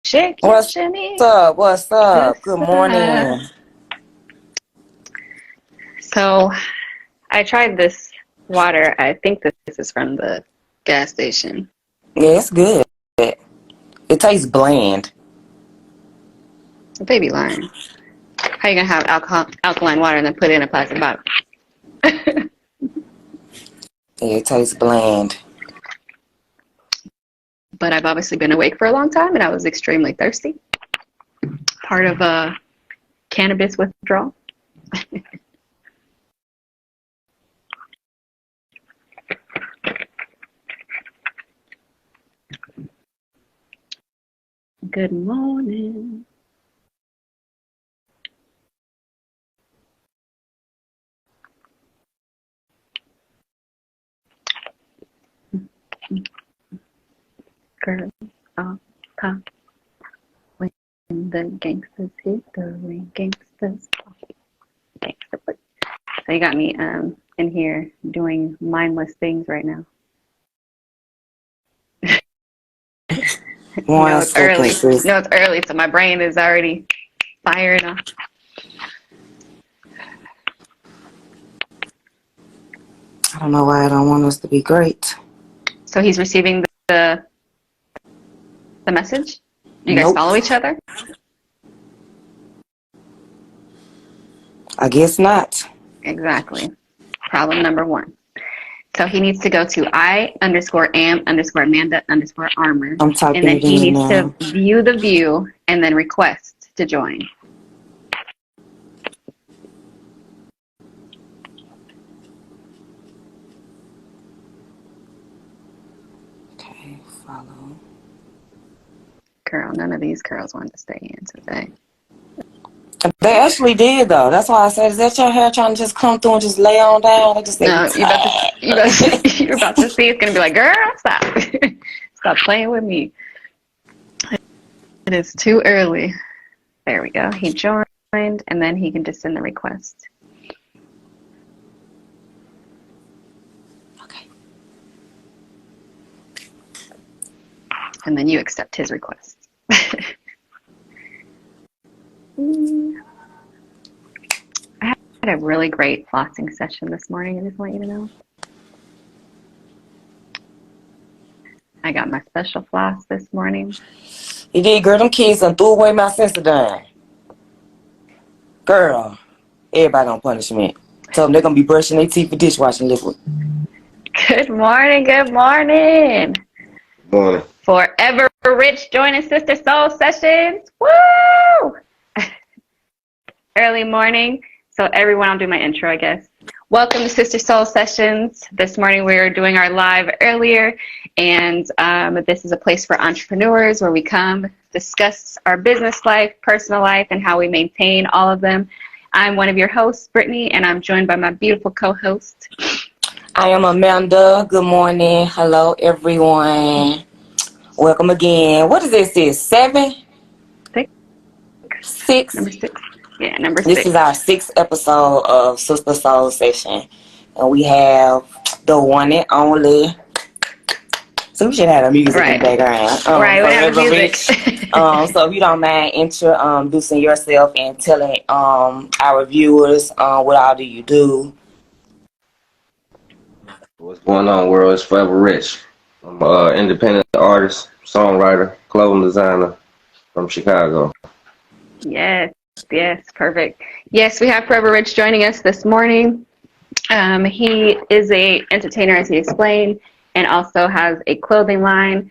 Shake your What's shimmy. up? What's up? What's Good up? morning. So I tried this water. I think this is from the gas station. Yeah, it's good. It tastes bland. Baby lying. How you gonna have alkaline water and then put it in a plastic bottle? Yeah, it tastes bland. But I've obviously been awake for a long time and I was extremely thirsty. Part of a cannabis withdrawal. Good morning. Girl, off top. When the gangsters hit the ring, gangsters. Gangster. So you got me in here doing mindless things right now. One It's second, early. sis. It's early, so my brain is already firing off. I don't know why I don't want us to be great. So he's receiving the message? You guys Nope. follow each other? I guess not. Exactly. Problem number one. So he needs to go to I_am_Amanda_Armor. I'm And typing then it he in needs to now. view the view and then request to join. Okay, follow. Girl, none of these girls want to stay in today. They actually did though. That's why I said, is that your hair trying to just come through and just lay on down? They just say we No, you're about tired. to see. It's gonna be like, girl, stop, stop playing with me. It is too early. There we go. He joined, and then he can just send the request. Okay. And then you accept his request. I had a really great flossing session this morning. I just want you to know. I got my special floss this morning. You did, girl. Them kids done threw away my Sensodyne. Girl, everybody on punishment. Tell them they're going to be brushing their teeth with dishwashing liquid. Good morning. Good morning. Morning. Forever Rich joining Sister Soul Sessions. Woo! Early morning. So everyone, I'll do my intro, I guess. Welcome to Sister Soul Sessions. This morning we were doing our live earlier, and this is a place for entrepreneurs where we come discuss our business life, personal life, and how we maintain all of them. I'm one of your hosts, Brittany, and I'm joined by my beautiful co-host. I am Amanda. Good morning. Hello, everyone. Welcome again. What is this? 7? 6? Number 6. Yeah, number 6. This is our 6th episode of Sister Soul Session. And we have the one and only. So we should have the music in the background. Right, we have the music. So if you don't mind introducing yourself and telling our viewers what all do you do. What's going on, world? It's Forever Rich. I'm an independent artist, songwriter, clothing designer from Chicago. Yes, perfect. Yes, we have Forever Rich joining us this morning. He is a entertainer, as he explained, and also has a clothing line.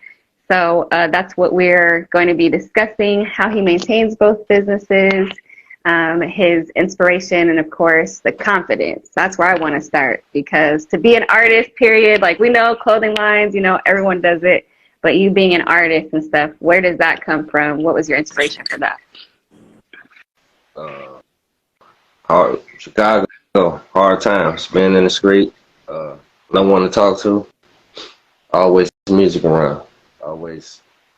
So that's what we're going to be discussing, how he maintains both businesses, his inspiration, and of course, the confidence. That's where I want to start, because to be an artist, period, like we know clothing lines, everyone does it, but you being an artist and stuff, where does that come from? What was your inspiration for that? Chicago, hard times, being in the street, no one to talk to, always music around,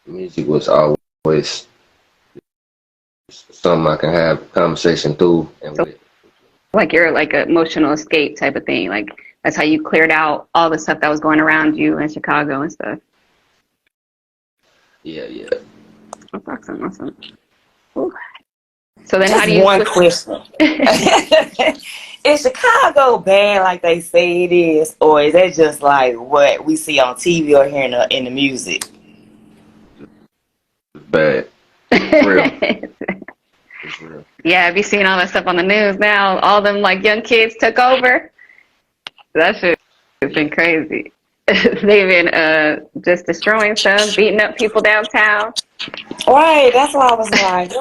music was always something I can have conversation through and so, with. Like you're like an emotional escape type of thing, like that's how you cleared out all the stuff that was going around you in Chicago and stuff. Yeah. Awesome, awesome. Ooh. So then, Just how do you one switch? question. Is Chicago bad like they say it is, or is that just like what we see on TV or hear in the music? It's bad. It's real. It's real. Yeah, have you seen all that stuff on the news now? All them like young kids took over. That shit has been crazy. They've been just destroying stuff, beating up people downtown. Right, that's why I was like,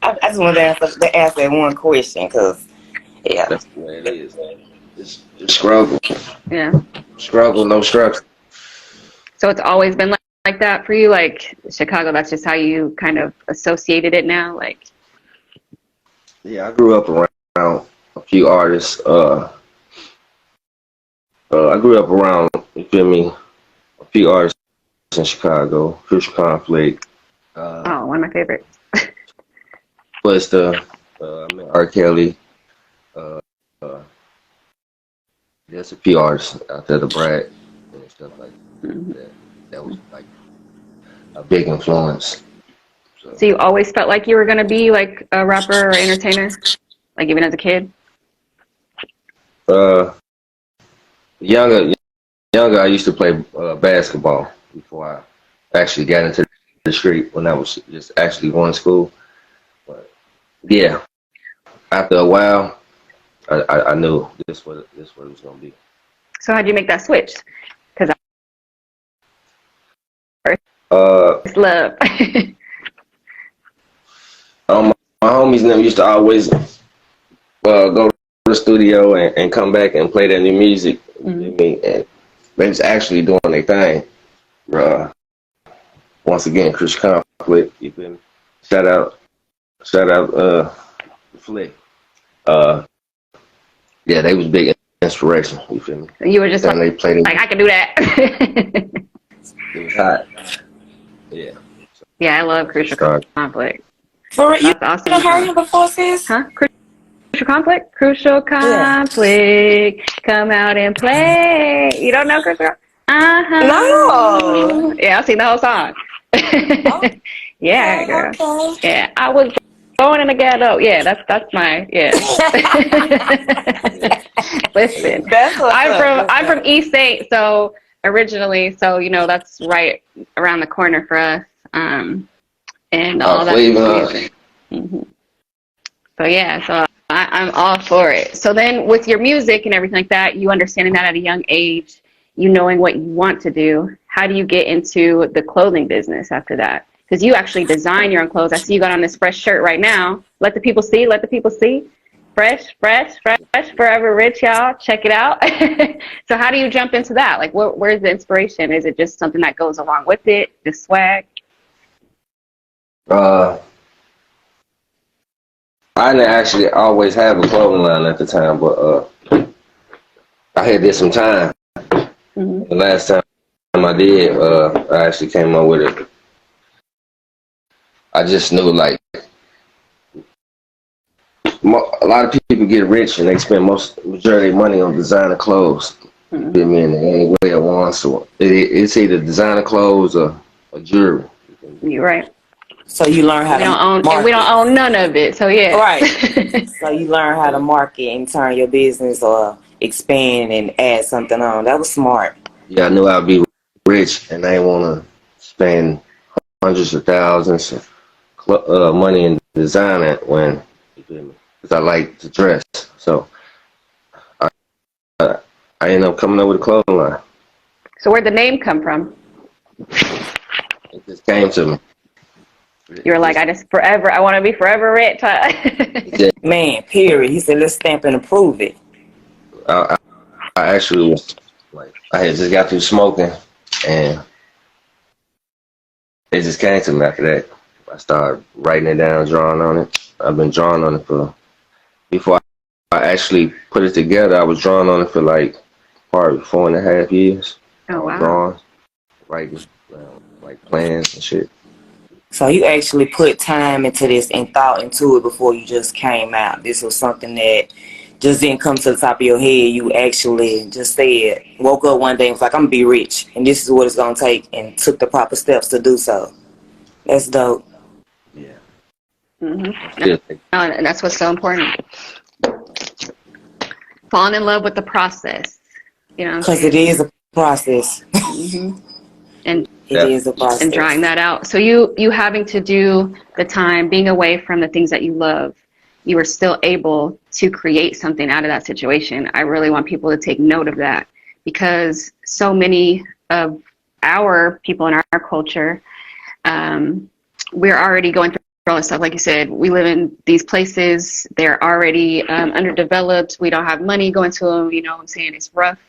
I just wanted to ask that one question, because, yeah. That's the way it is. It's struggle. Yeah. Struggle, no structure. So it's always been like that for you, like Chicago. That's just how you kind of associated it now, like. Yeah, I grew up around a few artists. I grew up around, you feel me, a few artists in Chicago. Crucial Conflict. Oh, one of my favorites. Twista, I met R. Kelly. Uh, there's a few artists out there, the Brad and stuff like that. That was like a big influence. So you always felt like you were gonna be like a rapper or entertainer, like even as a kid? Younger, I used to play basketball before I actually got into the street when I was just actually going to school. But yeah, after a while, I knew this what it was gonna be. So how'd you make that switch? Because it's love. My homies and them used to always go to the studio and come back and play their new music. And they was actually doing their thing. Once again, Chris Conflict, you feel me? Shout out, Flick. Yeah, they was big inspiration. You feel me? You were just like they played it, like I can do that. It was hot. Yeah. Yeah, I love Crucial Conflict. For real? That's awesome. You heard him before, sis? Huh? Crucial Conflict? Crucial Conflict. Yeah. Come out and play. You don't know Crucial? No. Yeah, I'll sing the whole song. Oh. Yeah, girl. Okay. Yeah, I was born in the ghetto. Yeah, that's my Listen, I'm from East St. So originally, so you know that's right around the corner for us. And all that. So yeah, so I'm all for it. So then with your music and everything like that, you understanding that at a young age, you knowing what you want to do, how do you get into the clothing business after that? Because you actually design your own clothes. I see you got on this fresh shirt right now. Let the people see, Fresh, Forever Rich, y'all. Check it out. So how do you jump into that? Like, where's the inspiration? Is it just something that goes along with it, just swag? I didn't actually always have a clothing line at the time, but I had did some time. The last time I did, I actually came up with it. I just knew, like, a lot of people get rich and they spend majority of their money on designer clothes. You know what I mean? Any way it wants to. It's either designer clothes or jewelry. You're right. So you learn how we don't own none of it. So yeah. Right. So you learn how to market and turn your business or expand and add something on. That was smart. Yeah, I knew I'd be rich and I didn't want to spend hundreds of thousands of money in design when, because I like to dress. So I ended up coming up with a clothing line. So where'd the name come from? It just came to me. You were like, I want to be forever rich. Man, period. He said, let's stamp and approve it. I actually was like, I had just got through smoking and it just came to me after that. I started writing it down, drawing on it. I've been drawing on it before I actually put it together, I was drawing on it for like probably 4.5 years. Oh, wow. Drawing, writing, like plans and shit. So you actually put time into this and thought into it before you just came out. This was something that just didn't come to the top of your head. You actually just said, woke up one day and was like, I'm going to be rich. And this is what it's going to take, and took the proper steps to do so. That's dope. Yeah. Mm-hmm. And that's what's so important. Falling in love with the process. You know what I'm Because saying? it is a process. Mm-hmm. And It is a and process. drawing that out. So you having to do the time, being away from the things that you love, you were still able to create something out of that situation. I really want people to take note of that because so many of our people in our culture, we're already going through all this stuff. Like you said, we live in these places. They're already underdeveloped. We don't have money going to them. You know what I'm saying? It's rough.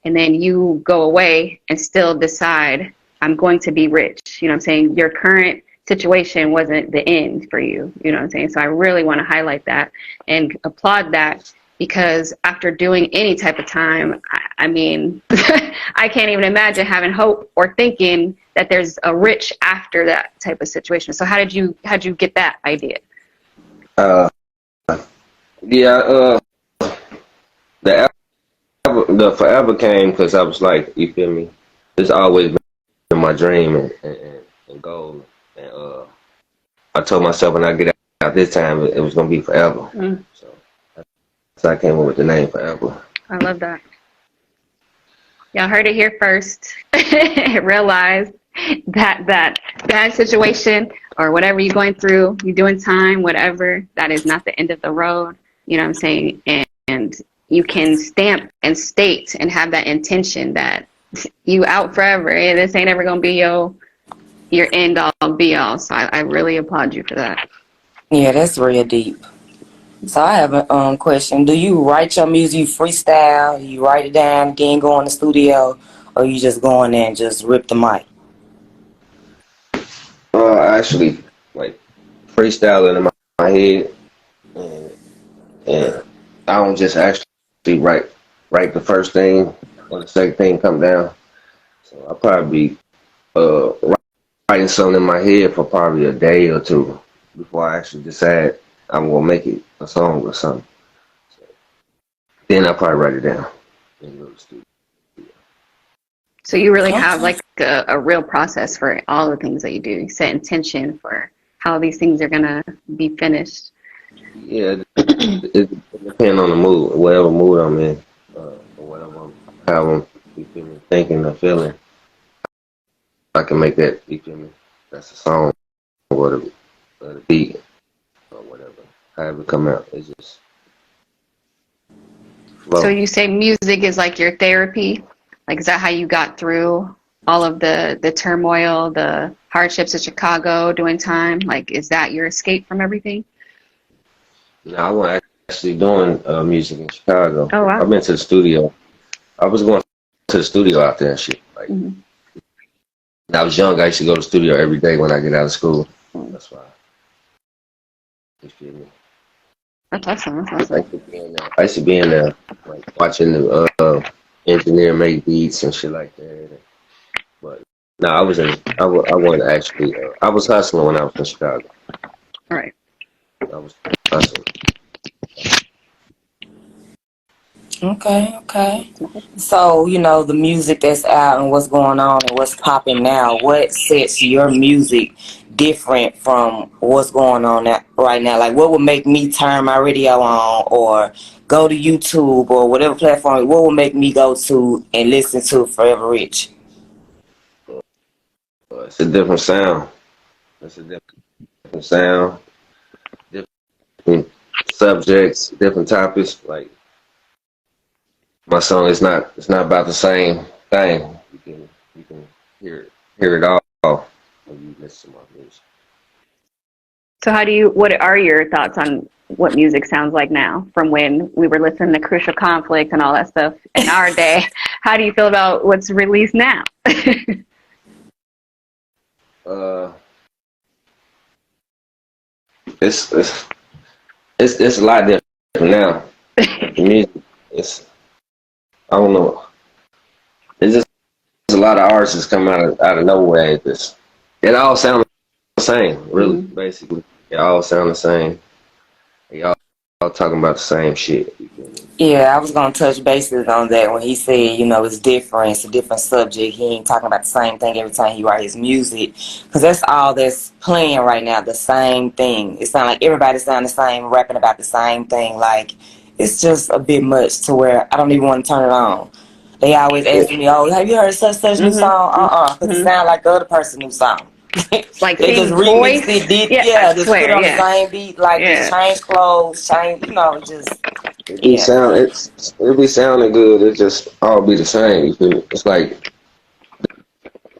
And then you go away and still decide, I'm going to be rich. You know what I'm saying? Your current situation wasn't the end for you. You know what I'm saying? So I really want to highlight that and applaud that because after doing any type of time, I mean, I can't even imagine having hope or thinking that there's a rich after that type of situation. So how'd you get that idea? Uh, yeah. The the forever came because I was like, you feel me? It's always been my dream and goal. And I told myself when I get out this time, it was gonna be forever. So I came up with the name Forever. I love that. Y'all heard it here first. Realize that bad situation or whatever you're going through, you're doing time, whatever, that is not the end of the road. You know what I'm saying? And you can stamp and state and have that intention that you out forever. And this ain't ever gonna be your end all be all. So I really applaud you for that. Yeah, that's real deep. So I have a question. Do you write your music, you freestyle, you write it down, then go in the studio, or you just go in there and just rip the mic? I actually like freestyling in my head, and, and I don't just actually write the first thing or the second thing come down. So I'll probably be uh, writing something in my head for probably a day or two before I actually decide I'm gonna make it a song or something. So then I'll probably write it down and go to the studio. So you really have Okay. like a real process for all the things that you do. You set intention for how these things are gonna be finished. Yeah, it depends on the mood, whatever mood I'm in, or whatever how I'm you feel me, thinking or feeling. I can make that, you feel me? That's a song or the beat or whatever. However it come out, it's just So flow. you say music is like your therapy? Like, is that how you got through all of the turmoil, the hardships of Chicago doing time? Like, is that your escape from everything? Now I was actually doing music in Chicago. Oh, I've wow. been to the studio. I was going to the studio out there and shit. Like Mm-hmm. when I was young, I used to go to the studio every day when I get out of school. That's why. You feel me? That's awesome. That's I awesome. used to be in there. I used to be in there, like watching the engineer make beats and shit like that. But no, I was in. I wasn't actually. I was hustling when I was in Chicago. All right. I was hustling. Okay, okay. So, the music that's out and what's going on and what's popping now, what sets your music different from what's going on right now? Like, what would make me turn my radio on or go to YouTube or whatever platform? What would make me go to and listen to Forever Rich? It's a different sound. It's a different sound. Different subjects, different topics. Like my song is not. It's not about the same thing. You can hear it all when you listen to my music. So what are your thoughts on what music sounds like now from when we were listening to Crucial Conflict and all that stuff in our day? How do you feel about what's released now? Uh, it's it's it's a lot different now. Like the music, it's I don't know. It's just a lot of artists come out of nowhere at this. It all sounds the same, really, Mm-hmm. basically. It all sound the same. They all all talking about the same shit. You feel me? Yeah, I was gonna touch bases on that when he said, you know, it's different, it's a different subject. He ain't talking about the same thing every time he write his music, because that's all that's playing right now, the same thing. It sounds like everybody sound the same, rapping about the same thing. Like, it's just a bit much to where I don't even want to turn it on. They always ask me, "Oh, have you heard such new song?" Because it sounds like the other person's new song. Like They just same remixed voice. it, Yeah, I just put it swear. on the Yeah, same beat, like just yeah. change clothes, change, just It be yeah. sound it be sounding good. It just all be the same. You feel me? It's like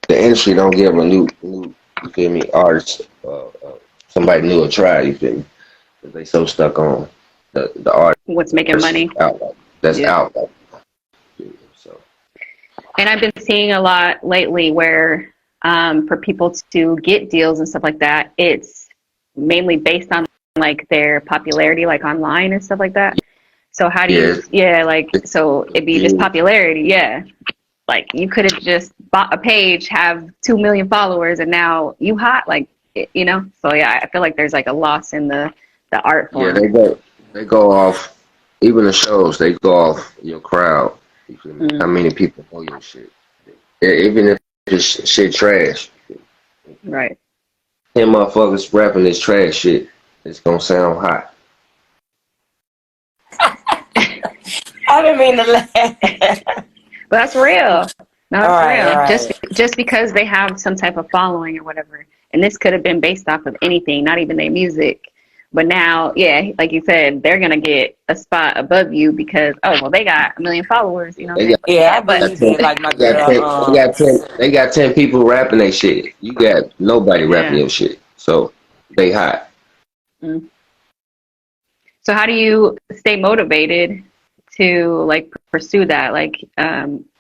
the industry don't give a new you feel me artist somebody new a try. You feel me? 'Cause they so stuck on the What's making artist money? out that's Yeah. out. So And I've been seeing a lot lately where for people to get deals and stuff like that, it's mainly based on like their popularity, like online and stuff like that. So how do you, yeah, yeah, like, so it'd be just yeah, popularity. Yeah. Like you could have just bought a page, have 2 million followers, and now you hot, like, you know? So yeah, I feel like there's like a loss in the art yeah. form. They go off. Even the shows, they go off your crowd. You feel me? How Mm, many people know your shit? Yeah, even if it's shit trash, right. 10 motherfuckers rapping this trash shit, it's gonna sound hot. I didn't mean to laugh. But that's real. No, All that's right, real. right. Just because they have some type of following or whatever, and this could have been based off of anything, not even their music. But now, yeah, like you said, they're gonna get a spot above you because oh well, they got 1 million followers. You know what I'm They saying? got, But Yeah, I yeah, but believe that. Like my they got girl, 10, they got 10 people rapping their shit. You got nobody rapping yeah. your shit. So they hot. Mm. So how do you stay motivated to like pursue that? Like,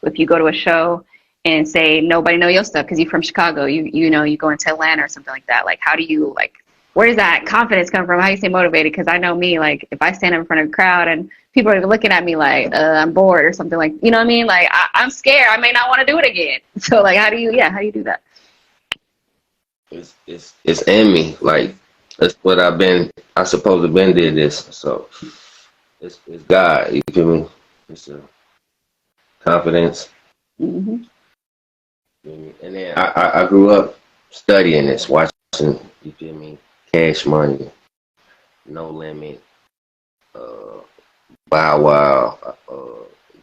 if you go to a show and say nobody know your stuff because you're from Chicago, you know you go into Atlanta or something like that. Like, how do you like? Where does that confidence come from? How do you stay motivated? Because I know me, like if I stand in front of a crowd and people are looking at me like I'm bored or something, like you know what I mean? Like I'm scared. I may not want to do it again. So like, how do you do that? It's in me. Like that's what I supposed to been did this. So it's God. You feel me? It's a confidence. Hmm. You feel me? And then I grew up studying this, watching. You feel me? Cash Money, No Limit, uh, Bow Wow,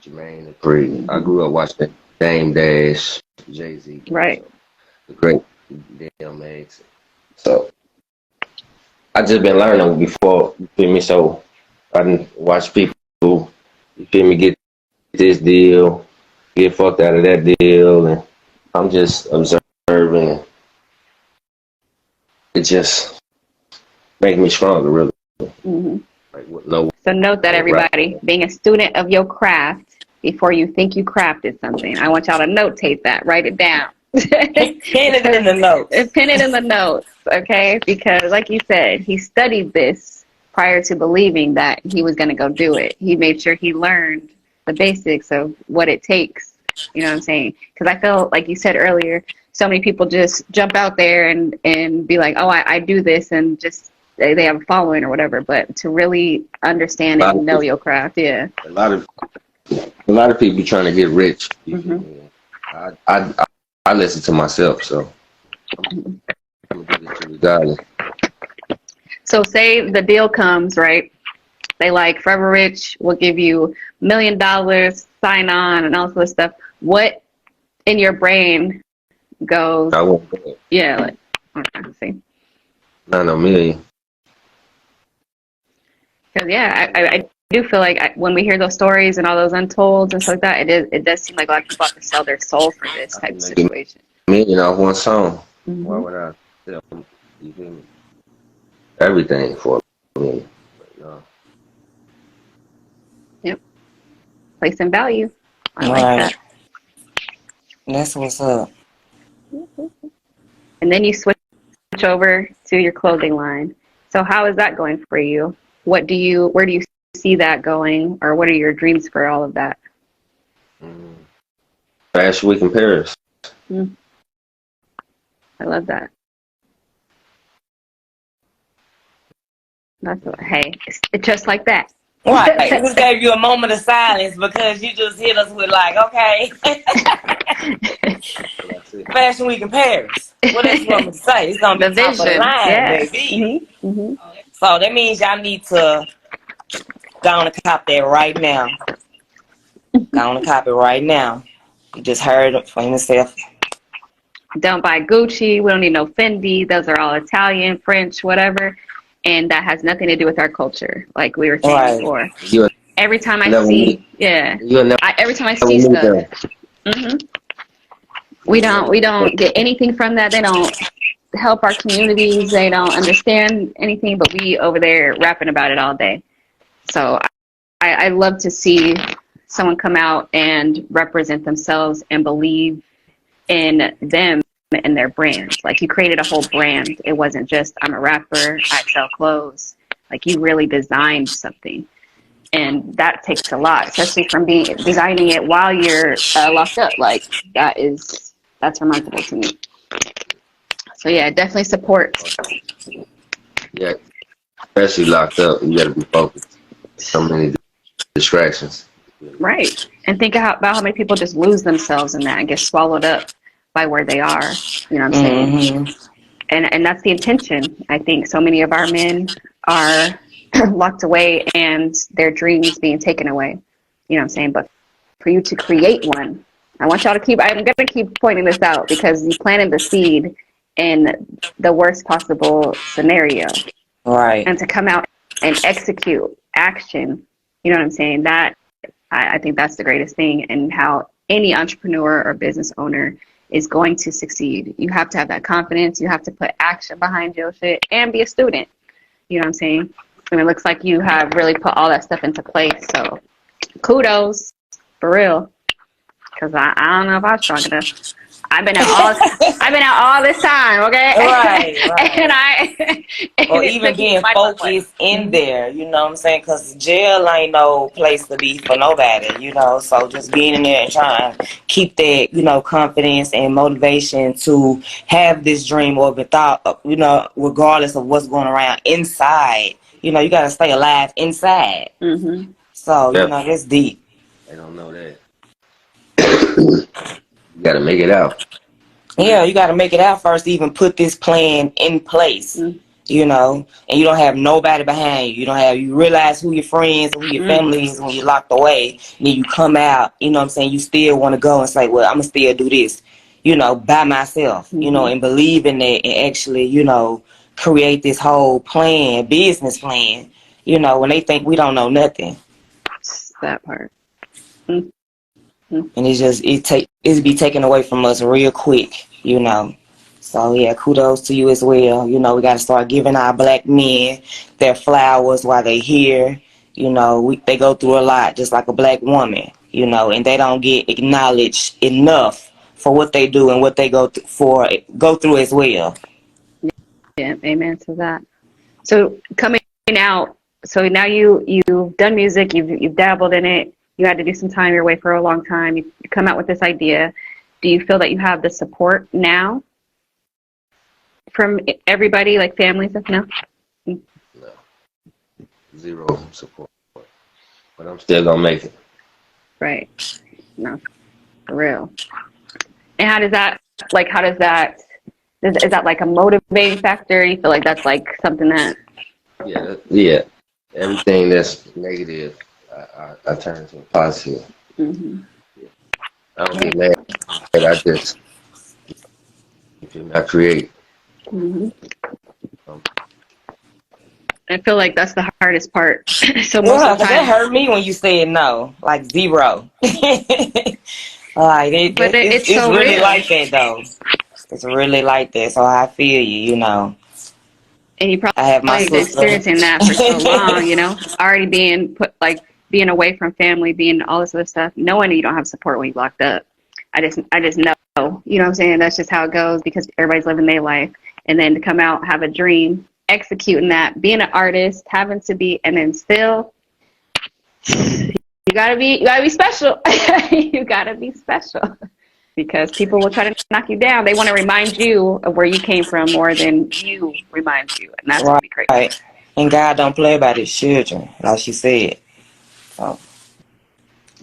Jermaine Dupri. I grew up watching Dame Dash, Jay Z, Right. so the great DMX. So I just been learning before, you feel me? So I didn't watch people, you feel me, get this deal, get fucked out of that deal, and I'm just observing. It just make me stronger, really. Hmm. Like with no So note that right. everybody, being a student of your craft before you think you crafted something. I want y'all to notate that. Write it down. pin it in Because the notes. pin it in the notes, okay? Because like you said, he studied this prior to believing that he was going to go do it. He made sure he learned the basics of what it takes. You know what I'm saying? Because I feel like you said earlier, so many people just jump out there and be like, oh, I do this and just they have a following or whatever. But to really A understand lot and of know people, your craft, yeah. a lot of people trying to get rich. You feel Hmm. me? I listen to myself, so I'm gonna get it to regardless. So say the deal comes, right? They like Forever Rich will give you $1 million, sign on, and all this stuff. What in your brain goes, I won't do it. yeah, like, okay, see. Not no million. Because, yeah, I do feel like when we hear those stories and all those untolds and stuff like that, it does seem like a lot of people have to sell their soul for this I type can of make a situation. million off one song. Why Hmm. would I sell, you feel me? Everything for a million? But no. Yep. Place and value. I like Right. that. That's what's up. And then you switch over to your clothing line. So how is that going for you? Where do you see that going, or what are your dreams for all of that? Mm. Fashion Week in Paris. Mm, I love that. Hey, it's just like that. Right. We just gave you a moment of silence because you just hit us with like, okay, Fashion Week in Paris. What else you want me to say? It's gonna The be top of the vision, line, yes. baby. Mm-hmm. So that means y'all need to go on and cop that right now. Go on and cop it right now. You just heard it from yourself. Don't buy Gucci. We don't need no Fendi. Those are all Italian, French, whatever. And that has nothing to do with our culture, like we were saying Right. before. You'll Every time I never see, meet. yeah, You'll never every time I see meet stuff, them. hmm we don't get anything from that. They don't help our communities. They don't understand anything, but we over there rapping about it all day. So I love to see someone come out and represent themselves and believe in them and their brand. Like you created a whole brand. It wasn't just I'm a rapper, I sell clothes. Like you really designed something, and that takes a lot, especially from designing it while you're locked up. Like that's remarkable to me. So yeah, definitely support. Yeah, especially locked up, you got to be focused. So many distractions. Right. And think about how many people just lose themselves in that and get swallowed up by where they are. You know what I'm saying? Mm-hmm. And that's the intention. I think so many of our men are locked away and their dreams being taken away. You know what I'm saying? But for you to create one, I want y'all to I'm going to keep pointing this out because you planted the seed in the worst possible scenario. Right. And to come out and execute action, you know what I'm saying? That I think that's the greatest thing, and how any entrepreneur or business owner is going to succeed. You have to have that confidence. You have to put action behind your shit and be a student. You know what I'm saying? And it looks like you have really put all that stuff into place. So kudos, for real. Because I don't know if I was strong enough. I've been out all this time, okay? Right. Or And it even took me to being my point. focused in there, you know what I'm saying? Because jail ain't no place to be for nobody, you know? So just being in there and trying to keep that, confidence and motivation to have this dream or the thought, regardless of what's going around inside. You got to stay alive inside. Mm-hmm. So, Yeah, that's deep. they don't know that. You got to make it out. Yeah, you got to make it out first to even put this plan in place, Mm-hmm. And you don't have nobody behind you. You realize who your friends, who your family is when you're locked away. And then you come out, you still want to go and say, well, I'm going to still do this, by myself, and believe in it and actually, create this whole business plan, when they think we don't know nothing. That part. Mm-hmm. And it's be taken away from us real quick. So yeah, kudos to you as well. We got to start giving our black men their flowers while they here. They go through a lot, just like a black woman. And they don't get acknowledged enough for what they do and what they go through as well. Yeah, amen to that. So coming out, so now you've done music, you've dabbled in it. You had to do some time your way for a long time. You come out with this idea. Do you feel that you have the support now from everybody, like family stuff? No. No, zero support. But I'm still gonna make it. Right. No, for real. And how does that? Is that like a motivating factor? You feel like that's like something that? Yeah. Everything that's negative, I turn into a positive. Mm-hmm. I don't get mad. I just I create. Mm-hmm. I feel like that's the hardest part. So most Yeah, of the because that time, hurt me when you said no, like zero. Like but it's it's so really real. like that though. It's really like that. So I feel you. And you I have my probably been sister. experiencing that for so long, already being away from family, being all this other stuff, knowing you don't have support when you're locked up. I just know, you know what I'm saying? That's just how it goes because everybody's living their life. And then to come out, have a dream, executing that, being an artist, having to be, and then still, you gotta be special. You gotta be special. Because people will try to knock you down. They want to remind you of where you came from more than you remind you. And that's going to be crazy. Right. And God don't play about his children, like she said. So,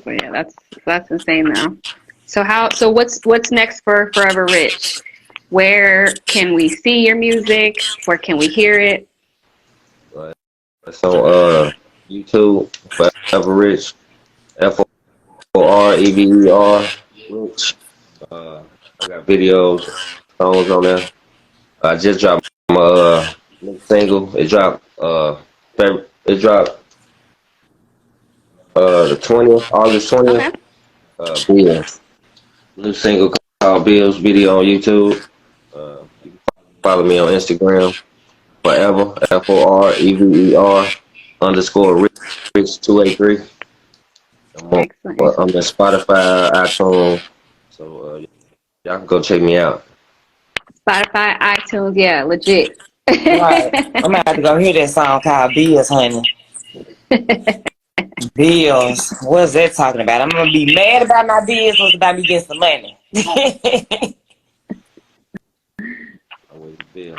But yeah, that's insane though. So what's next for Forever Rich? Where can we see your music? Where can we hear it? But it's on YouTube, Forever Rich, FOREVER Rich. I got videos, songs on there. I just dropped my new single. It dropped the 20th, August 20th. Okay. Bills. New single called Bills. Video on YouTube. You can follow me on Instagram. Forever FOREVER _ Rich 283. Excellent. I'm in Spotify, iTunes. So y'all can go check me out. Spotify, iTunes, yeah, legit. right. I'm gonna have to go hear that song called Bills, honey. Bills. What's that talking about? I'm gonna be mad about my bills or it's about me getting some money. Always bill.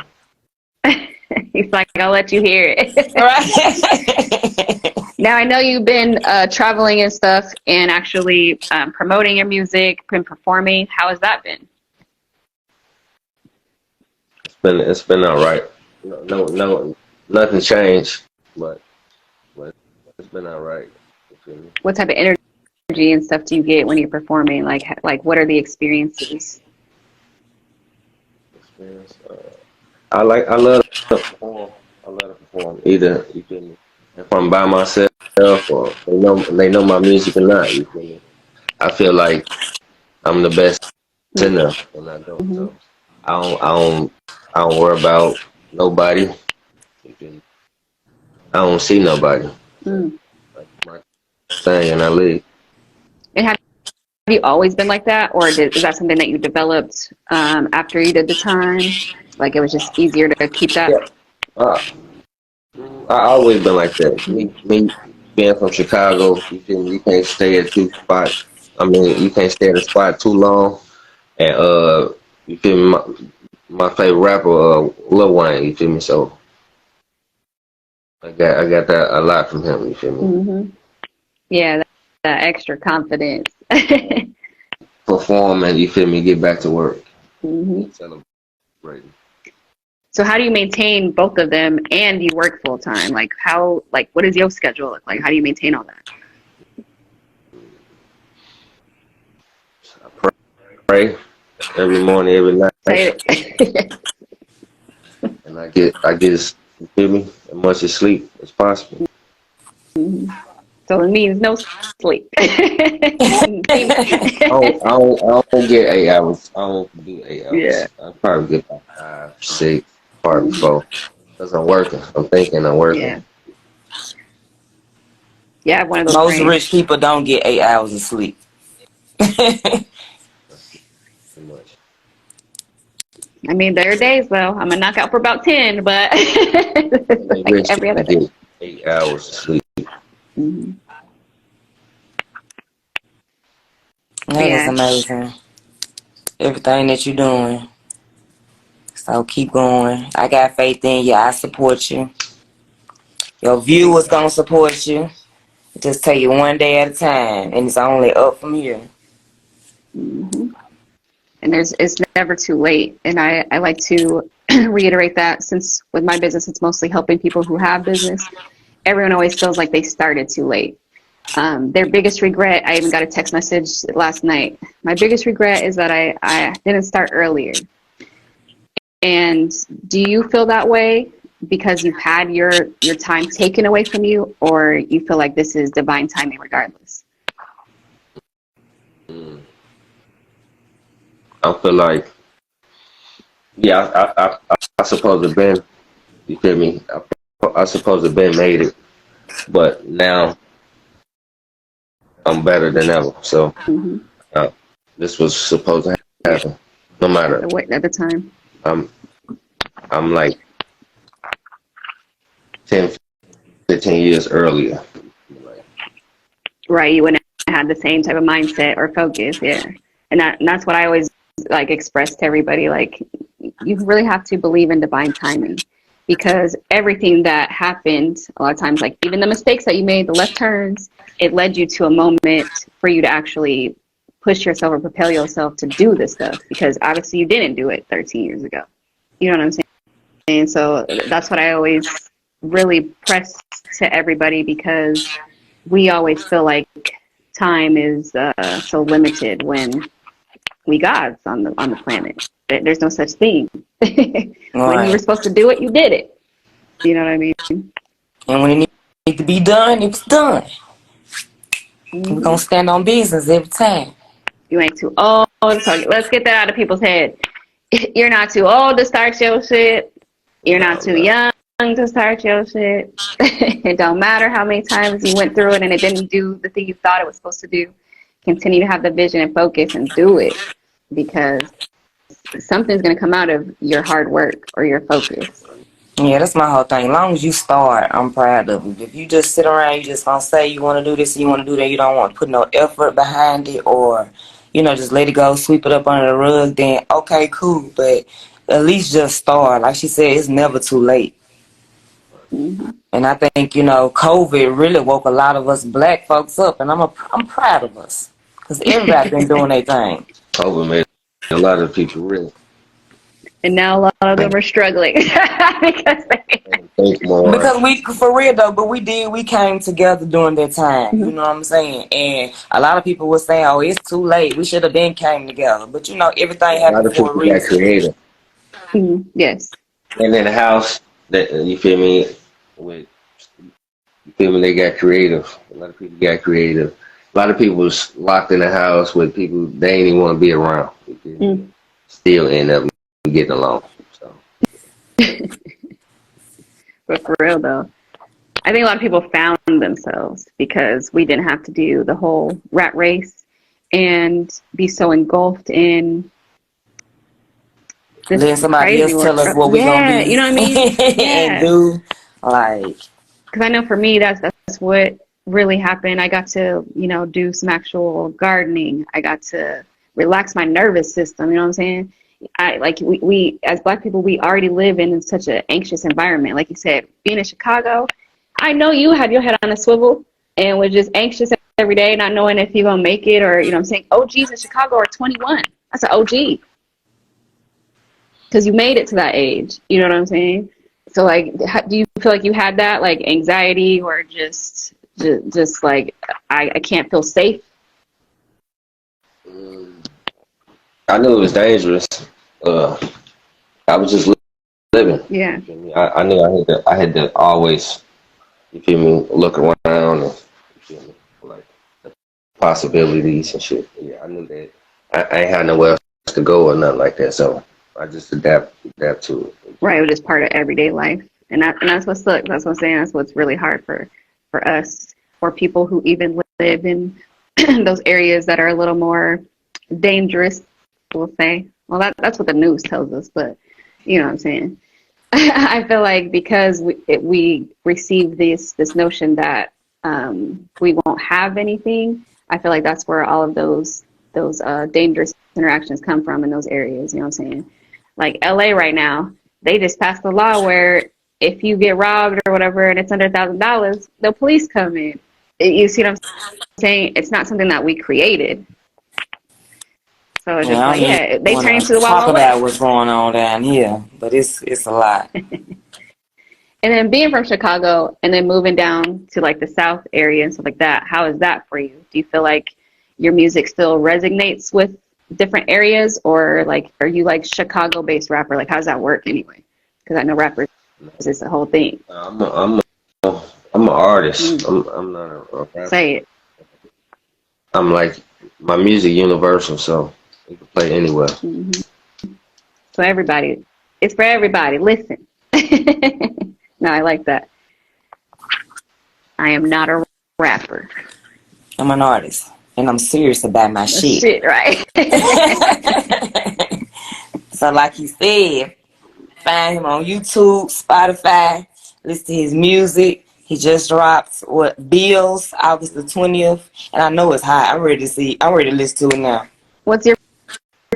He's like, I'll let you hear it. Right. Now, I know you've been traveling and stuff and actually promoting your music, been performing. How has that been? It's been all right. No, nothing changed, but it's been all right. You feel me? What type of energy and stuff do you get when you're performing? Like what are the experiences? Experience. I love to perform. I love to perform. Either you feel me, if I'm by myself or they know my music or not. You feel me? I feel like I'm the best in there when I go. Mm-hmm. So I don't I don't I don't worry about nobody. You feel me? I don't see nobody. So Mm. like my thing and I leave. And have you always been like that, or is that something that you developed after you did the time? Like it was just easier to keep that? Yeah. Uh, I always been like that. Me being from Chicago, you feel me? You can't stay at two spots. I mean, you can't stay at a spot too long. And you feel me? My favorite rapper, Lil Wayne. You feel me? So I got that a lot from him. You feel me? Mm-hmm. Yeah, that extra confidence. Mm-hmm. Perform and you feel me? Get back to work. Celebrating. So how do you maintain both of them and you work full time? What does your schedule look like? How do you maintain all that? I pray every morning, every night, Say it. and I get you feel me? As much as sleep as possible. So it means no sleep. I don't get 8 hours. I don't do 8 hours. Yeah. I probably get about 5, 6, probably 4. Because I'm working. I'm thinking I'm working. Yeah. Yeah, I have one of those Most brains. rich people don't get 8 hours of sleep. That's too much. I mean, there are days though. I'm gonna knock out for about 10, but Only like rich every people other day. get 8 hours of sleep. Mm-hmm. That is Yeah. amazing. Everything that you're doing. So keep going. I got faith in you. I support you. Your viewers gonna support you. Just take it one day at a time, and it's only up from here. Mm-hmm. And it's never too late. And I like to reiterate that since with my business, it's mostly helping people who have business. Everyone always feels like they started too late. Their biggest regret, I even got a text message last night. My biggest regret is that I didn't start earlier. And do you feel that way because you've had your time taken away from you, or you feel like this is divine timing regardless? I feel like, yeah, I suppose it been, you feel me? I suppose it been made it. But now I'm better than ever. So Mm-hmm. uh, this was supposed to happen. No matter. At the time. I'm like 10, 15 years earlier. Right, you wouldn't have had the same type of mindset or focus, yeah. And that's what I always like express to everybody. Like, you really have to believe in divine timing. because everything that happened, a lot of times, like even the mistakes that you made, the left turns, it led you to a moment for you to actually push yourself or propel yourself to do this stuff, because obviously you didn't do it 13 years ago. You know what I'm saying? And so that's what I always really press to everybody, because we always feel like time is so limited when we gods on the planet. There's no such thing. When you were supposed to do it, you did it. You know what I mean? And when it needs to be done, it was done. Mm-hmm. We're going to stand on business every time. You ain't too old. So let's get that out of people's head. You're not too old to start your shit. You're not too young to start your shit. It don't matter how many times you went through it and it didn't do the thing you thought it was supposed to do. Continue to have the vision and focus and do it, because something's going to come out of your hard work or your focus. Yeah, that's my whole thing. As long as you start, I'm proud of you. If you just sit around, you just gonna say you want to do this and you want to do that, you don't want to put no effort behind it, or, you know, just let it go, sweep it up under the rug, then okay, cool. But at least just start. Like she said, it's never too late. Mm-hmm. And I think, you know, COVID really woke a lot of us black folks up, and I'm proud of us, because everybody been doing their thing. COVID made a lot of people real. And now a lot of them are struggling because Because we, for real though, but we came together during that time. You know what I'm saying? And a lot of people were saying, "Oh, it's too late. We should have been came together." But you know, everything happened for a reason. Got creative. Mm-hmm. Yes. And in the house, that you feel me? They got creative. A lot of people got creative. A lot of people was locked in the house with people they ain't even want to be around. Still end up getting along. So. But for real though, I think a lot of people found themselves because we didn't have to do the whole rat race and be so engulfed in this Let somebody else tell us what we're gonna be, you know what I mean? and do. Like, because I know for me, that's what really happened. I got to, you know, do some actual gardening. I got to relax my nervous system. You know what I'm saying? We as Black people, we already live in such an anxious environment. Like you said, being in Chicago, I know you had your head on a swivel and was just anxious every day, not knowing if you're gonna make it, or, you know what I'm saying, OGs in Chicago are 21. That's an OG. Because you made it to that age. You know what I'm saying? So, like, do you feel like you had that, like, anxiety, or just like, I can't feel safe? I knew it was dangerous. I was just living. Yeah. I knew I had to always, you feel me, look around and, you feel me, like the possibilities and shit. Yeah, I knew that I ain't had nowhere else to go or nothing like that. So I just adapt to it. Right, it was just part of everyday life, and that's what sucks. That's what I'm saying. That's what's really hard for us, or people who even live in those areas that are a little more dangerous. We'll say, well, that's what the news tells us, but you know what I'm saying. I feel like because we receive this notion that we won't have anything. I feel like that's where all of those dangerous interactions come from in those areas. You know what I'm saying? Like LA right now, they just passed a law where if you get robbed or whatever and it's under $1,000, the police come in. You see what I'm saying? It's not something that we created. So it's just they turn into the Wild talk Wild about West. what's going on down here, but it's a lot. And then being from Chicago and then moving down to like the South area and stuff like that, how is that for you? Do you feel like your music still resonates with different areas, or like are you like Chicago-based rapper? Like, how does that work anyway? Because I know rappers is the whole thing. I'm an artist. I'm not a rapper. Say it. I'm like, my music universal, so you can play anywhere. Mm-hmm. So everybody, it's for everybody. Listen. No, I like that. I am not a rapper. I'm an artist, and I'm serious about my shit. Shit, right? So, like he said, find him on YouTube, Spotify, listen to his music. He just dropped Bills August the 20th, and I know it's hot. I'm ready to listen to it now. What's your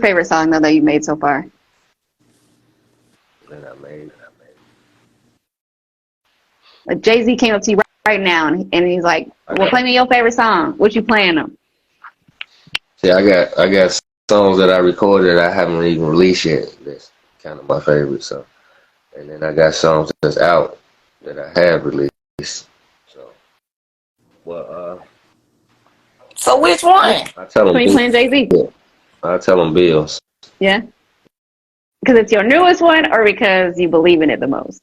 favorite song though that you made so far? That I made. Like Jay-Z came up to you right now, and he's like, "Well, play me your favorite song. What you playing them?" See, I got songs that I recorded that I haven't even released yet. That's kind of my favorite. So, and then I got songs that's out that I have released. So, well, So which one? I tell So them, you playing Jay-Z? I tell them bills. Yeah, because it's your newest one, or because you believe in it the most?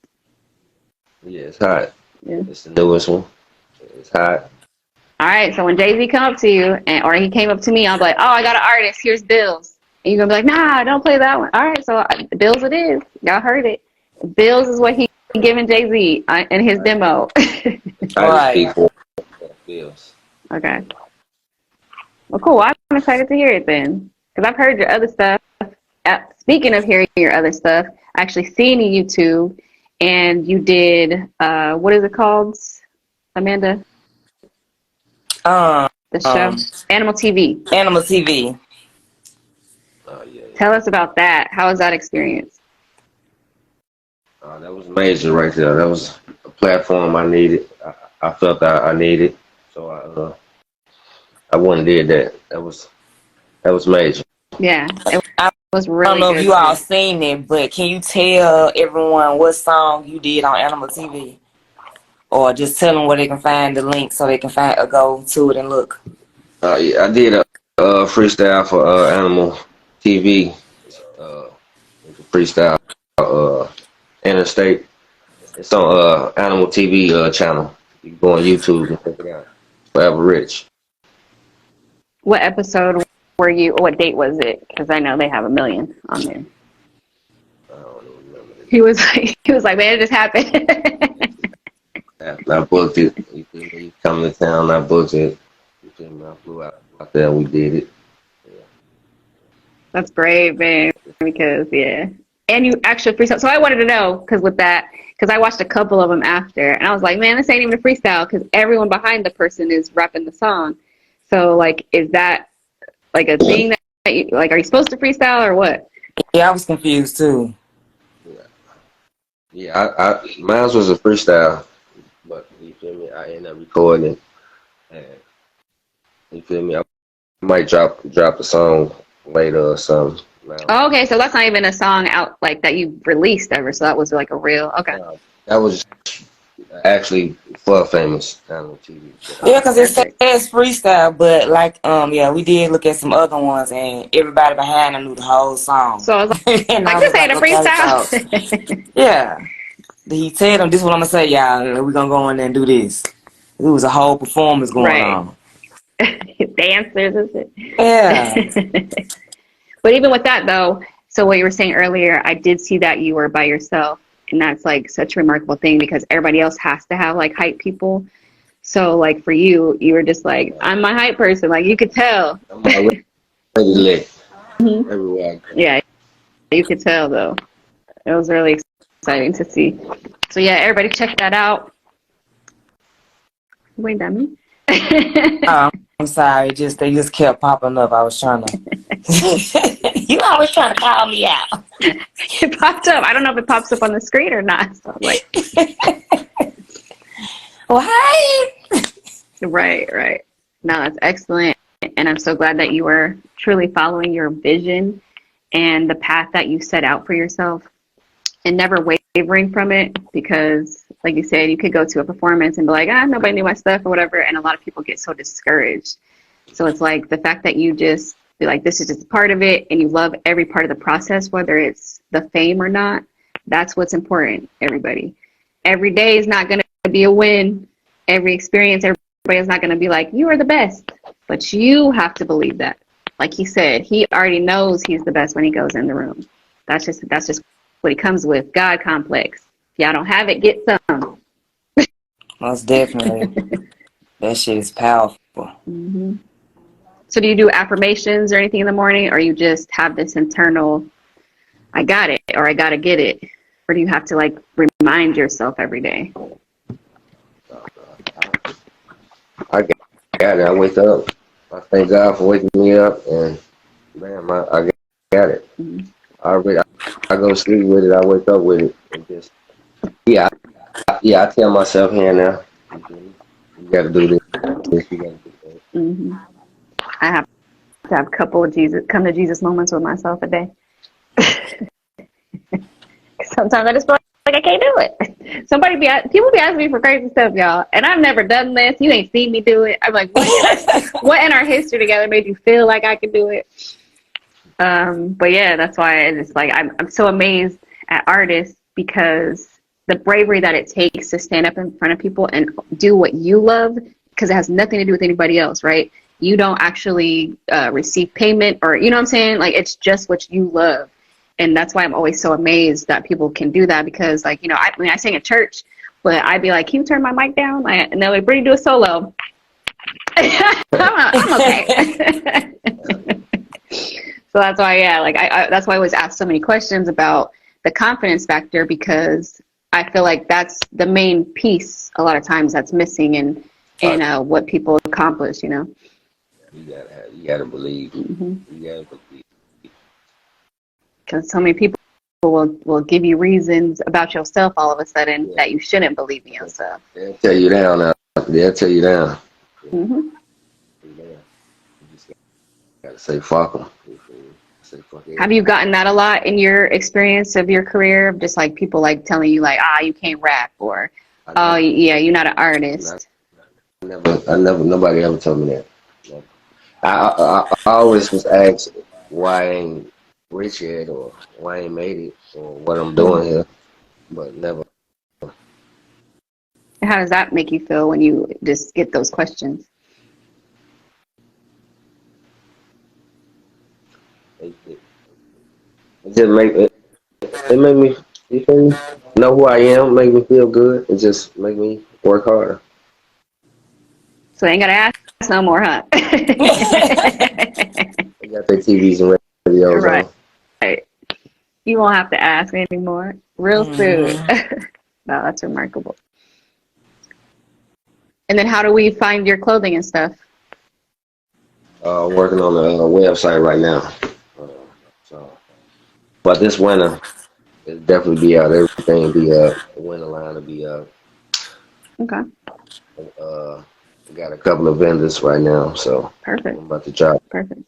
Yeah, it's hot. Yeah. It's the newest one. It's hot. All right. So when Jay-Z come up to you, or he came up to me, I'll be like, "Oh, I got an artist. Here's Bills." And you're gonna be like, "Nah, don't play that one." All right. So Bills it is. Y'all heard it. Bills is what he giving Jay-Z in his demo. I just Right. speak for bills. Okay. Well, cool. I'm excited to hear it then, because I've heard your other stuff. Speaking of hearing your other stuff, I actually seen you YouTube, and you did what is it called, Amanda? Um, The show Animal TV. Animal TV. Oh yeah. Tell us about that. How was that experience? That was major right there. That was a platform I needed. I felt I needed. So I went and did that. That was major. Yeah, it I was don't really know if good you all too. seen it, but can you tell everyone what song you did on Animal TV? Or just tell them where they can find the link so they can go to it and look. Yeah, I did a freestyle for Animal TV. It's a freestyle interstate. It's on Animal TV channel. You can go on YouTube and check it out. Forever Rich. What episode were you? What date was it? Because I know they have a million on there. I don't even remember it. He was like, man, it just happened. I booked it. You feel me? You come to town, I booked it. You feel me? I flew out there and we did it. Yeah. That's great, man. Because yeah, and you actually freestyle. So I wanted to know because I watched a couple of them after, and I was like, man, this ain't even a freestyle because everyone behind the person is rapping the song. So like, is that like a thing that you, like? Are you supposed to freestyle or what? Yeah, I was confused too. Yeah, mine was a freestyle, but you feel me? I ended up recording it, and you feel me? I might drop the song later or something. Oh, okay, so that's not even a song out like that you released ever. So that was like a real okay. That was actually for famous Animal TV. Yeah, because it says freestyle, but like, yeah, we did look at some other ones, and everybody behind them knew the whole song. So I was and like, I this was ain't a okay, freestyle. so, yeah. He tell them, this is what I'm going to say, y'all. We're going to go in there and do this. It was a whole performance going on. Dancers and shit. Yeah. But even with that, though, so what you were saying earlier, I did see that you were by yourself. And that's like such a remarkable thing because everybody else has to have like hype people. So like for you, you were just like, I'm my hype person. Like you could tell. I'm already lit everywhere I go. Yeah, you could tell though. It was really exciting to see. So yeah, everybody check that out. Wait, dummy. I'm sorry. They just kept popping up. I was trying to. You always trying to call me out. It popped up. I don't know if it pops up on the screen or not. So I'm like, well, hey. Right. No, that's excellent. And I'm so glad that you are truly following your vision and the path that you set out for yourself and never wavering from it because, like you said, you could go to a performance and be like, nobody knew my stuff or whatever. And a lot of people get so discouraged. So it's like the fact that you just be like, this is just part of it and you love every part of the process, whether it's the fame or not. That's what's important, everybody. Every day is not going to be a win. Every experience, everybody's not going to be like, you are the best. But you have to believe that. Like he said, he already knows he's the best when he goes in the room. That's just what he comes with. God complex. If y'all don't have it, get some. Most definitely. That shit is powerful. Mm-hmm. So do you do affirmations or anything in the morning, or you just have this internal, I got it, or I got to get it? Or do you have to like remind yourself every day? I got it. I wake up. I thank God for waking me up, and man, I got it. Mm-hmm. I go to sleep with it. I wake up with it, and just I tell myself here now, you got to do this, you got to do that. Hmm. I have to have a couple of come to Jesus moments with myself a day. Sometimes I just feel like I can't do it. People be asking me for crazy stuff, y'all, and I've never done this. You ain't seen me do it. I'm like, what in our history together made you feel like I could do it? But yeah, that's why it's like I'm so amazed at artists because the bravery that it takes to stand up in front of people and do what you love because it has nothing to do with anybody else, right? You don't actually receive payment or you know what I'm saying? Like it's just what you love. And that's why I'm always so amazed that people can do that because like, you know, I sing at church, but I'd be like, can you turn my mic down? And they're like, Brittany, do a solo. I'm okay. So that's why, yeah, like that's why I always ask so many questions about the confidence factor because I feel like that's the main piece a lot of times that's missing in what people accomplish, you know. You gotta believe. Mm-hmm. You gotta believe. Because so many people will give you reasons about yourself all of a sudden that you shouldn't believe in yourself. They'll tell you down now. They'll tell you down. Mm-hmm. You just gotta say fuck them. Say fuck Have you gotten that a lot in your experience of your career of just like people like telling you like, you can't rap or, oh yeah, you're not an artist? Nobody ever told me that. I always was asked why I ain't rich yet or why I ain't made it or what I'm doing here, but never. How does that make you feel when you just get those questions? It just it make me, you feel me? Know who I am, make me feel good. It just make me work harder. So I ain't gotta ask no more, huh? They got their TVs and radios Right. on. You won't have to ask anymore. Real soon. No, that's remarkable. And then how do we find your clothing and stuff? Working on a website right now. So, but this winter, it'll definitely be out. Everything will be up. The winter line will be up. Okay. We got a couple of vendors right now, so Perfect. I'm about to drop. Perfect.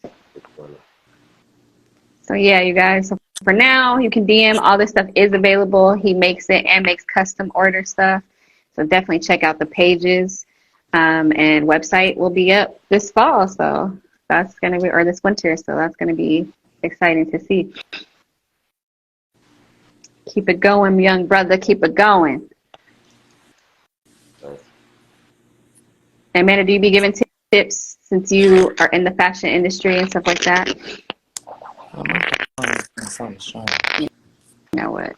So yeah, you guys. So for now, you can DM. All this stuff is available. He makes it and makes custom order stuff. So definitely check out the pages. And website will be up this fall. So that's gonna be, or this winter. So that's gonna be exciting to see. Keep it going, young brother. Keep it going. And Amanda, do you be giving tips since you are in the fashion industry and stuff like that? You know what?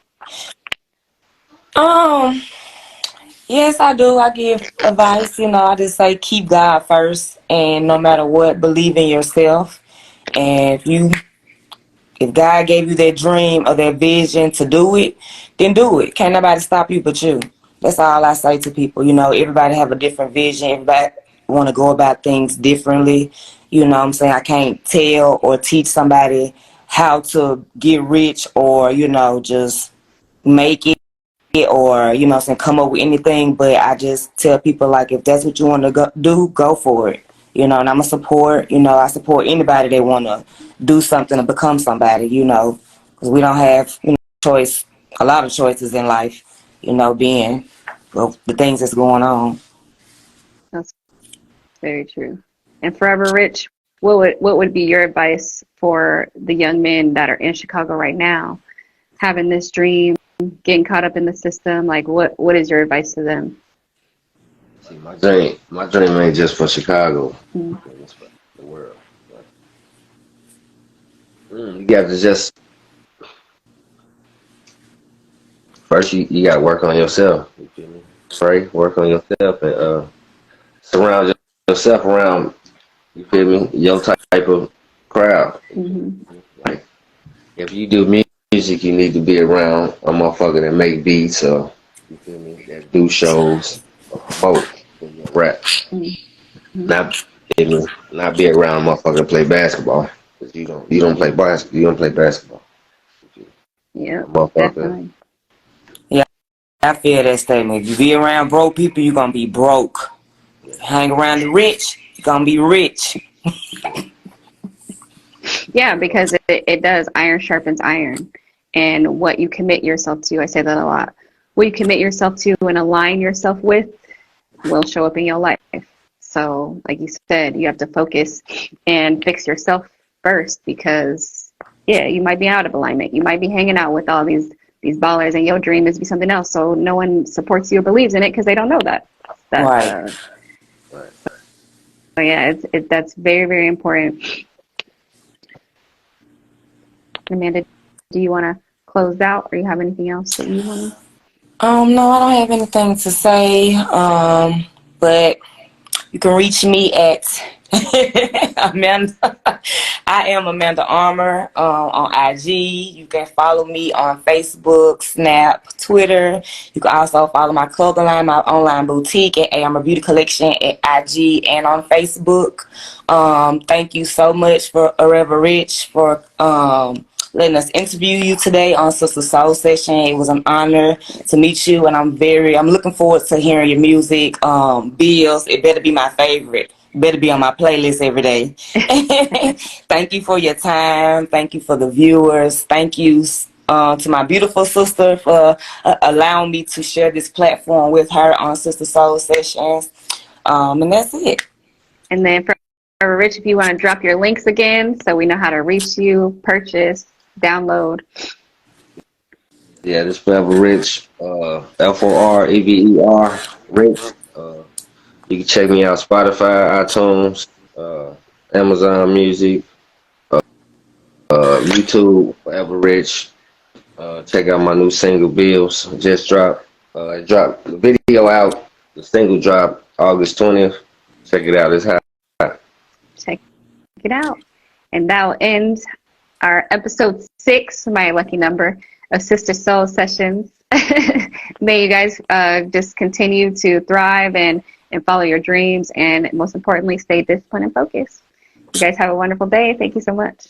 Yes, I do. I give advice. I just say keep God first, and no matter what, believe in yourself. And if God gave you that dream or that vision to do it, then do it. Can't nobody stop you but you. That's all I say to people. Everybody have a different vision. Everybody want to go about things differently. You know what I'm saying? I can't tell or teach somebody how to get rich or, just make it or, come up with anything. But I just tell people, like, if that's what you want to go for it. And I'm a support. I support anybody that want to do something to become somebody, because we don't have, choice, a lot of choices in life, being the things that's going on. That's very true. And Forever Rich, what would be your advice for the young men that are in Chicago right now, having this dream, getting caught up in the system? Like, what is your advice to them? See, my dream ain't just for Chicago. It's for the world. You got to just first you got to work on yourself. You feel me? Pray, work on yourself, and surround yourself around. You feel me? Your type of crowd. Like if you do music, you need to be around a motherfucker that make beats or you feel me? That do shows or promote rap. Not not be around a motherfucker that play basketball. Cause you don't play basketball. You don't play basketball. Yeah, Motherfucker. definitely. Yeah, I feel that statement. If you be around broke people, you're gonna be broke. Hang around the rich, you're gonna be rich. Yeah, because it does. Iron sharpens iron. And what you commit yourself to, I say that a lot. What you commit yourself to and align yourself with will show up in your life. So, like you said, you have to focus and fix yourself first because, yeah, you might be out of alignment. You might be hanging out with all these ballers, and your dream is to be something else. So no one supports you or believes in it because they don't know that. That's Right. Right. so yeah, that's very, very important. Amanda, do you want to close out, or you have anything else that you want to? No, I don't have anything to say. But you can reach me at Amanda. I am Amanda Armour on IG. You can follow me on Facebook, Snap, Twitter. You can also follow my clothing line, my online boutique at Armour Beauty Collection at IG and on Facebook. Thank you so much for Forever Rich for letting us interview you today on Sister Soul Session. It was an honor to meet you, and I'm looking forward to hearing your music. Bills, it better be my favorite. Better be on my playlist every day. Thank you for your time. Thank you for the viewers. Thank you to my beautiful sister for allowing me to share this platform with her on Sister Soul Sessions. And that's it. And then for Rich, if you want to drop your links again so we know how to reach you, purchase, download. Yeah, this Forever Rich, FOREVER, Rich. You can check me out Spotify, iTunes, Amazon Music, YouTube, Forever Rich. Check out my new single Bills. Just dropped. It dropped the video out. The single dropped August 20th. Check it out. It's hot. Check it out. And that'll end our episode 6, my lucky number, of Sister Soul Sessions. May you guys just continue to thrive and follow your dreams, and most importantly, stay disciplined and focused. You guys have a wonderful day. Thank you so much.